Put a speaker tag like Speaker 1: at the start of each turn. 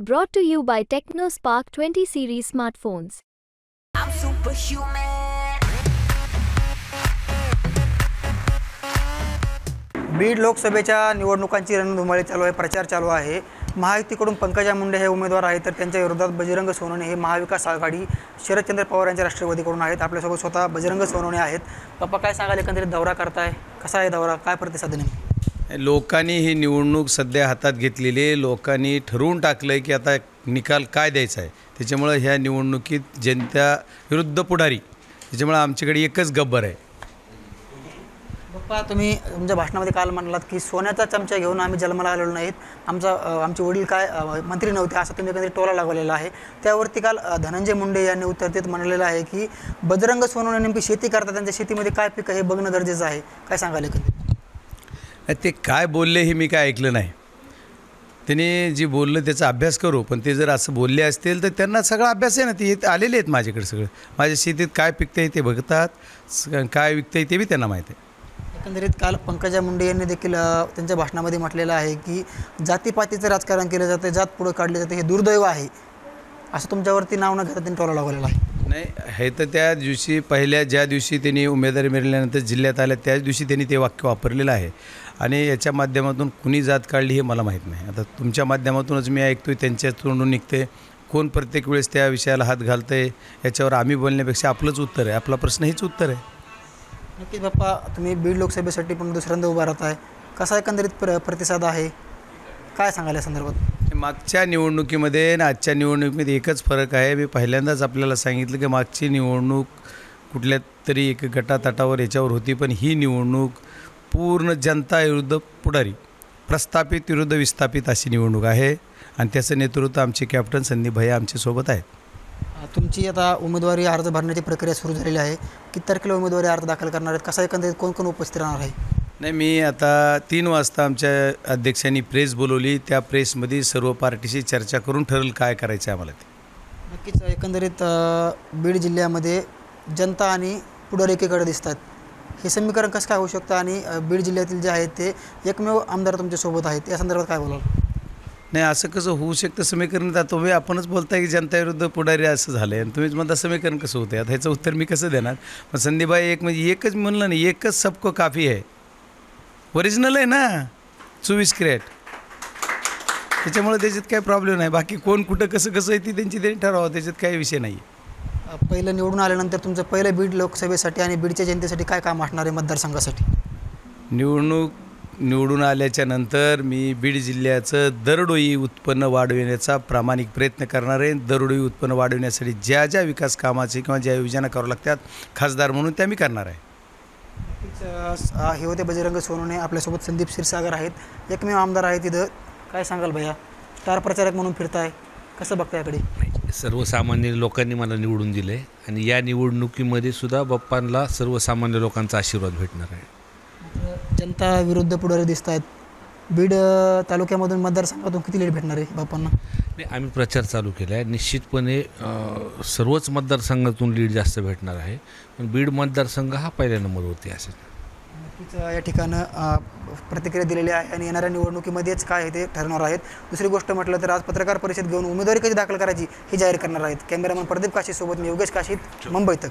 Speaker 1: Brought to you by TechnoSpark 20 series smartphones.
Speaker 2: I'm superhuman.
Speaker 3: Beed लोकसभेच्या निवडणुकांची रणधुमाळी चालू आहे, प्रचार चालू आहे। महायुतीकडून पंकजा मुंडे हे उमेदवार आहेत, तर त्यांच्या विरोधात बजरंग सोनवणे हे महाविकास आघाडी शरदचंद्र पवार यांच्या राष्ट्रवादीकडून आहेत। आपल्यासोबत स्वतः बजरंग सोनवणे आहेत। पप्पा काय सांगाल, एकंदरीत दौरा करताय, कसा आहे दौरा, काय प्रतिसाद नाही?
Speaker 4: लोकांनी ही निवडणूक सध्या हातात घेतलेली आहे। लोकांनी ठरवून टाकलं आहे की आता निकाल काय द्यायचा आहे। त्याच्यामुळे ह्या निवडणुकीत जनता विरुद्ध पुढारी, त्याच्यामुळे आमच्याकडे एकच गब्बर आहे।
Speaker 3: पप्पा, तुम्ही तुमच्या भाषणामध्ये काल म्हणालात की सोन्याचा चमचा घेऊन आम्ही जन्माला आलेलो नाहीत, आमचे वडील काय मंत्री नव्हते, असं तुम्ही एकंदरीत टोला लागवलेला आहे। त्यावरती काल धनंजय मुंडे यांनी उत्तर देत म्हटलेलं आहे की बजरंग सोनवणे नेमकी शेती करतात, त्यांच्या शेतीमध्ये काय पीक हे बघणं गरजेचं आहे। काय सांगाल एकंदरीत?
Speaker 4: ते काय बोलले हे मी काय ऐकलं नाही। त्यांनी जी बोललं त्याचा अभ्यास करू, पण ते जर असं बोलले असतील तर त्यांना सगळा अभ्यास आहे ना, ते आलेले आहेत माझ्याकडे सगळं। माझ्या शेतीत काय पिकतं ते बघतात, काय विकतं ते बी त्यांना माहीत आहे।
Speaker 3: एकंदरीत काल पंकजा मुंडे यांनी देखील त्यांच्या भाषणामध्ये म्हटलेलं आहे की जातीपातीचं राजकारण केलं जातं, जात पुढे काढले जाते, हे दुर्दैव आहे, असं तुमच्यावरती नाव न घेता त्यांनी टोला लागलेला आहे।
Speaker 4: नाही, हे तर त्या दिवशी ज्या दिवशी त्यांनी उमेदवारी मिळाल्यानंतर जिल्ह्यात आल्या त्याच दिवशी त्यांनी ते वाक्य वापरलेलं आहे। आणि याच्या माध्यमातून कुणी जात काढली हे मला माहीत नाही। आता तुमच्या माध्यमातूनच मी ऐकतोय, त्यांच्या तोंडून निघते, कोण प्रत्येक वेळेस त्या विषयाला हात घालतंय, याच्यावर आम्ही बोलण्यापेक्षा आपलंच उत्तर आहे, आपला प्रश्न हेच उत्तर आहे।
Speaker 3: नक्कीच बाप्पा, तुम्ही बीड लोकसभेसाठी पण दुसऱ्यांदा उभा राहत आहे, कसा एकंदरीत प्रतिसाद आहे, काय सांगाल या संदर्भात?
Speaker 4: मागच्या निवडणुकीमध्ये आणि आजच्या निवडणुकीमध्ये एकच फरक आहे। मी पहिल्यांदाच आपल्याला सांगितलं की मागची निवडणूक कुठल्या तरी एक गटातटावर याच्यावर होती, पण ही निवडणूक पूर्ण जनता विरुद्ध पुढारी, प्रस्थापित विरुद्ध विस्थापित अशी निवडणूक आहे। आणि त्याचं नेतृत्व आमचे कॅप्टन संदीप भैया आमच्यासोबत आहेत।
Speaker 3: तुमची आता उमेदवारी अर्ज भरण्याची प्रक्रिया सुरू झालेली आहे, किती तारखेला उमेदवारी अर्ज दाखल करणार आहेत, कसा एकंदरीत कोण कोण उपस्थित राहणार आहे?
Speaker 4: नाही, मी आता 3 वाजता आमच्या अध्यक्षांनी प्रेस बोलवली, त्या प्रेसमध्ये सर्व पार्टीशी चर्चा करून ठरलं काय करायचं आहे आम्हाला ते।
Speaker 3: नक्कीच एकंदरीत बीड जिल्ह्यामध्ये जनता आणि पुढारी एकीकडे दिसतात, हे समीकरण कसं काय होऊ शकतं? आणि बीड जिल्ह्यातील जे आहेत ते एकमेव आमदार तुमच्यासोबत आहेत, या संदर्भात काय बोलाल?
Speaker 4: नाही, असं कसं होऊ शकतं समीकरण? आता तुम्ही आपणच बोलताय की जनताविरुद्ध पुढारी असं झालं आहे, आणि तुम्हीच म्हणता समीकरण कसं होतं? आता ह्याचं उत्तर मी कसं देणार? पण संदीपभाई एक म्हणजे एकच म्हणलं नाही, एकच सबको काफी आहे, ओरिजिनल आहे ना, 24 कॅरेट, त्याच्यामुळे त्याच्यात काही प्रॉब्लेम नाही। बाकी कोण कुठं कसं कसं आहे ती त्यांनी ठरावं, त्याच्यात काही विषय नाही।
Speaker 3: पहिलं निवडून आल्यानंतर तुमचं पहिलं बीड लोकसभेसाठी आणि बीडच्या जनतेसाठी काय काम असणार आहे मतदारसंघासाठी?
Speaker 4: निवडून आल्याच्या नंतर मी बीड जिल्ह्याचं दरडोई उत्पन्न वाढविण्याचा प्रामाणिक प्रयत्न करणार आहे। दरडोई उत्पन्न वाढविण्यासाठी ज्या ज्या विकास कामाचे किंवा ज्या योजना कराव्या लागतात खासदार म्हणून त्या मी करणार आहे।
Speaker 3: हे होते बजरंग सोनवणे, आपल्यासोबत संदीप क्षीरसागर आहेत, एकमेव आमदार आहेत तिथं। काय सांगाल भैया, स्टार प्रचारक म्हणून फिरताय, कसं बघता याकडे?
Speaker 5: सर्वसामान्य लोकांनी मला निवडून दिले आणि या निवडणुकीमध्ये सुद्धा बाप्पांना सर्वसामान्य लोकांचा आशीर्वाद भेटणार आहे।
Speaker 3: जनता विरुद्ध पुढारी दिसत आहेत, बीड तालुक्यामधून मतदारसंघातून किती लीड भेटणार आहे बाप्पांना?
Speaker 5: नाही, आम्ही प्रचार चालू केला आहे, निश्चितपणे सर्वच मतदारसंघातून लीड जास्त भेटणार आहे, पण बीड मतदारसंघ हा पहिल्या नंबरवरती असेल।
Speaker 3: नक्कीच या ठिकाणं प्रतिक्रिया दिलेली आहे आणि येणाऱ्या निवडणुकीमध्येच काय आहे ते ठरवणार आहेत। दुसरी गोष्ट म्हटलं तर आज पत्रकार परिषद घेऊन उमेदवारी कशी दाखल करायची हे जाहीर करणार आहेत। कॅमेरामन प्रदीप काशीसोबत मी योगेश काशीत, मुंबई तक।